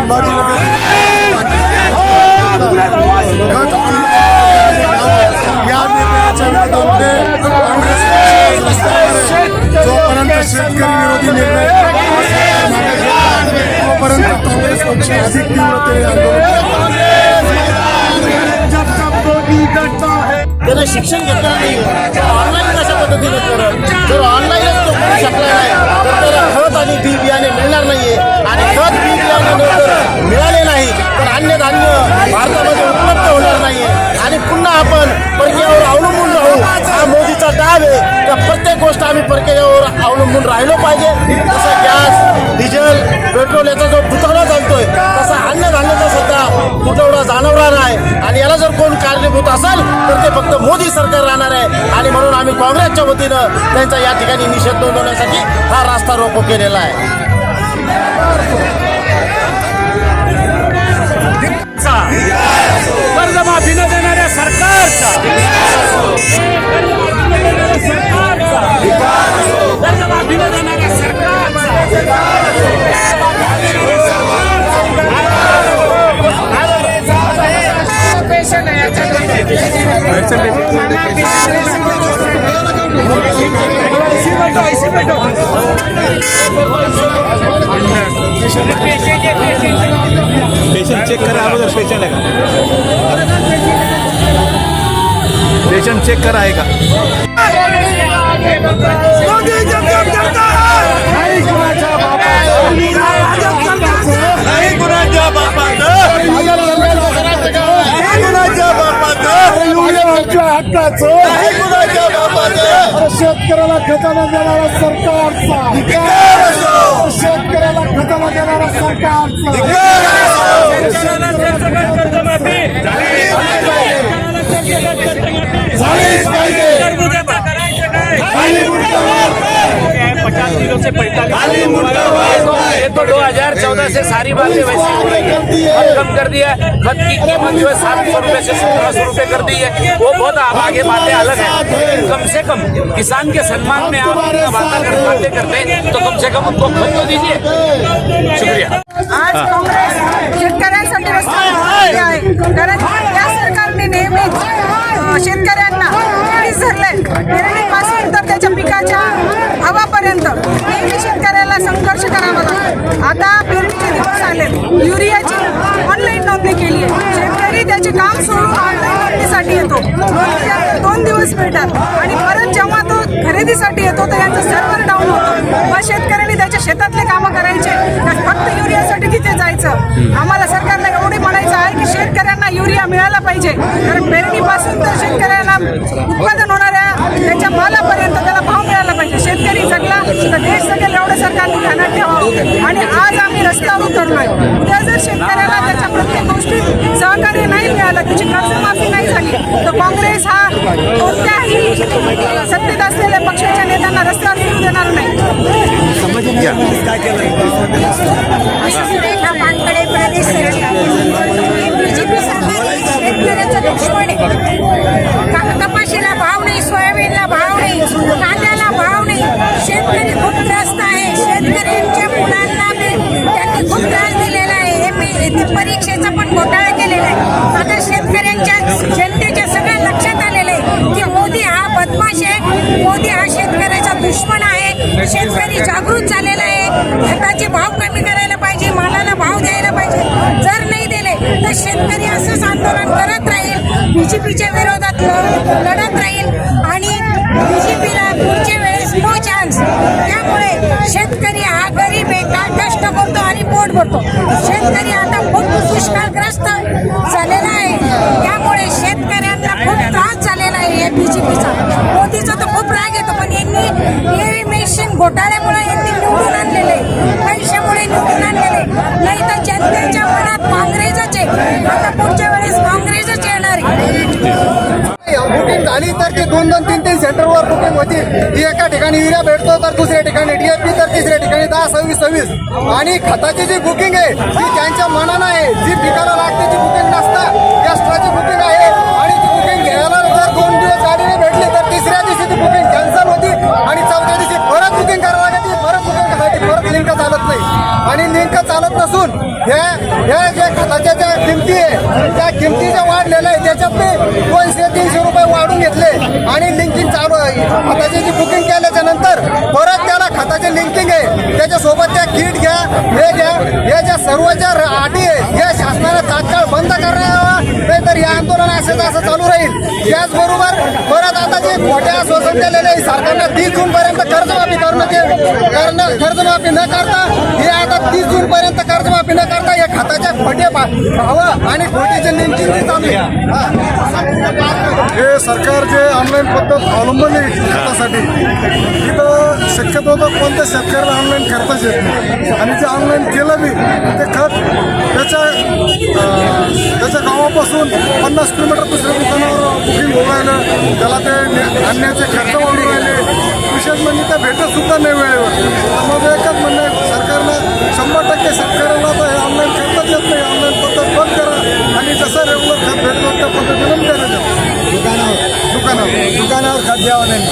संभाजीनगर या निर्णयाच्या विरोधामध्ये काँग्रेस जोपर्यंत शेतकरी विरोधी निर्णय तोपर्यंत काँग्रेस पक्ष अधिक तीव्रतेने आंदोलन त्याला शिक्षण घेतलं नाही ऑनलाईन कशा पद्धतीने करत जर ऑनलाईनच तो करू शकला नाही तर त्याला खत आणि बी बियाणे मिळणार नाहीये आणि खत बी बियाणे जर मिळाले नाही तर अन्य धान्य भारतामध्ये उपलब्ध होणार नाहीये आणि पुन्हा आपण परकीयावर अवलंबून राहू हा मोदीचा डाव आहे. तर प्रत्येक गोष्ट आम्ही परकीयावर अवलंबून राहिलो पाहिजे. जसं गॅस डिझेल पेट्रोल याचा जो तुटवडा चालतोय तसा अन्य धान्याचा सुद्धा तुटवडा जाणवणार आहे आणि याला जर कोण कारणीभूत असेल तर ते फक्त मोदी सरकार राहणार आहे. आणि म्हणून आम्ही काँग्रेसच्या वतीनं त्यांचा या ठिकाणी निषेध नोंदवण्यासाठी हा रास्ता रोको केलेला आहे. कर्जमाफी न देणाऱ्या सरकारचा कर्जमाफी न देणाऱ्या पेशंट चेक करा अगोदर पेशंट आहे का पेशंट चेक करा आहे का शेतकऱ्याला खताना देणारा सरकारचा शेतकऱ्याला खताना देणारा सरकारचा से 2014 से सारी बातें वैसी कम कर दिया है. खत की कीमत जो है 700 रुपए से 1700 रुपए कर दी है. वो बहुत आगे बातें अलग है. कम से कम किसान के सम्मान में आप बातें करते हैं तो कम से कम उनको खत तो दीजिए. शुक्रिया. आज काँग्रेस शेतकऱ्यांसाठी रस्त्यावर आहे कारण या सरकारने नेहमीच शेतकऱ्यांना पीडित धरले. पेरणीपासून तर त्याच्या पिकाच्या हवापर्यंत नेहमी शेतकऱ्याला संघर्ष करावा लागतो. आता पेरणीचे दिवस आले युरियाची ऑनलाईन नोंदणी केली आहे. शेतकरी त्याचे काम सोडून ऑनलाईन नोंदणीसाठी येतो. 2 दिवस मिळतात आणि परत जेव्हा तो खरेदीसाठी येतो तर यांचं सर्व्हर डाऊन होतं. मग शेतकऱ्यांनी त्याच्या शेतातले कामं करायचे फक्त युरियासाठी तिथे जायचं. आम्हाला सरकारला एवढे म्हणायचं आहे की शेतकऱ्यांना युरिया मिळाला पाहिजे कारण पेरणीपासून तर शेतकऱ्यांना उत्पादन होणाऱ्या त्याच्या मालापर्यंत त्याला भाव मिळाला पाहिजे. शेतकरी जगला तर देश जगेल एवढं सरकारने ध्यानात ठेवावं आणि आज आम्ही रस्त्यावर उतरलोय. उद्या जर शेतकऱ्याला त्याच्या प्रत्येक गोष्टीत सहकार्य नाही मिळालं त्याची कर्जमाफी नाही झाली तर काँग्रेस हा कोणत्याही सत्तेत असलेल्या पक्षाच्या नेत्यांना रस्त्यावर फिरू देणार नाही. पानकडे प्रदेश बीजेपी सरकार शेतकऱ्याचं दुश्मन आहे. कपाशीला भाव नाही, सोयाबीनला भाव नाही, कांद्याला भाव नाही. शेतकरी खूप त्रस्त आहे. शेतकऱ्यांच्या मुलांना त्यांनी खूप त्रास दिलेला आहे. परीक्षेचा पण घोटाळा केलेला आहे. आता शेतकऱ्यांच्या जनतेच्या सगळ्या लक्षात आलेलं आहे की मोदी हा बदमाश आहे. मोदी हा शेतकऱ्याचा दुश्मन आहे. शेतकरी जागृत झालेला आहे. खताचे भाव कमी करायला पाहिजे, मालाला भाव द्यायला पाहिजे. जर नाही दिले तर शेतकरी असंच आंदोलन करत राहील, बीजेपीच्या विरोधात लढत राहील आणि बीजेपीला पुढच्या वेळेस नो चान्स. त्यामुळे शेतकरी हा गरीब आहे, कष्ट करतो आणि पोट भरतो. शेतकरी आता खूप दुष्काळग्रस्त झालेला आहे. त्यामुळे शेतकऱ्यांना खूप त्रास झालेला आहे या बीजेपीचा. मोदीचा तर खूप राग येतो पण यांनी मेशिन घोटाळ्यामुळे यांनी निवडून आणलेले आहे, पैशामुळे निवडून आणलेले. नाही तर जनतेच्या मनात काँग्रेसच आहे. आता पुढच्या वेळेस काँग्रेसच येणार आहे. बुकिंग झाली तर ते 2-2, 3-3 सेंटरवर बुकिंग होती. एका ठिकाणी युरिया भेटतो तर दुसऱ्या ठिकाणी DAP तर तिसऱ्या ठिकाणी 10-26-26. आणि खताची जी बुकिंग आहे ती त्यांच्या मनानं आहे. जी पिकाला लागते ती बुकिंग नसतं, एक्स्ट्राची बुकिंग आहे. आणि ती बुकिंग घ्यायला जर 2 दिवस गाडीने भेटली तर तिसऱ्या दिवशी ती बुकिंग कॅन्सल होती आणि 4थ्या दिवशी परत बुकिंग करायला लागते. परत बुकिंग करायची परत लिंक चालत नाही. आणि लिंक चालत नसून ह्या जे खताच्या ज्या किमती आहे त्या किमती ज्या वाढलेल्या आहे त्याच्यात ते 200-300 रुपये वाढून घेतले आणि लिंकिंग चालू आहे. खताची जी बुकिंग केल्याच्या नंतर परत त्याला खताचे लिंकिंग आहे त्याच्यासोबत त्या किट घ्या हे ज्या सर्व ज्या अटी आहे या शासनाने तात्काळ बंद करावा, नाहीतर हे आंदोलन असं चालू राहील. त्याचबरोबर परत आता जे खोटे आश्वासन दिलेले आहे सरकारनं 30 जून पर्यंत कर्जमाफी कर्जमाफी न करता हे आता 30 जून पर्यंत कर्जमाफी न करता हे खताच्या खोटे भाव आणि खोटीचे लिंकिंग चालू आहे. हे सरकार जे ऑनलाईन पद्धत अवलंबली खतासाठी तिथं शक्यतो तर कोणत्या शेतकऱ्याला ऑनलाईन करताच येत नाही आणि जे ऑनलाईन केलं बी ते खत त्याच्या गावापासून 50 किलोमीटर दुसऱ्या दुकानावर बुकिंग होऊ राहिलं, त्याला ते आणण्याचे खर्च वाढू राहिले. विशेष म्हणजे त्या भेटत सुद्धा नाही वेळेवर. मग एकच म्हणणं आहे सरकारनं 100% शेतकऱ्याला तर हे ऑनलाईन करताच येत नाही, ऑनलाईन पद्धत बंद करा आणि जसं रेग्युलर खत भेटतो त्या पद्धतीनं द्यायला द्या. दुकानावर खत द्यावं नाही.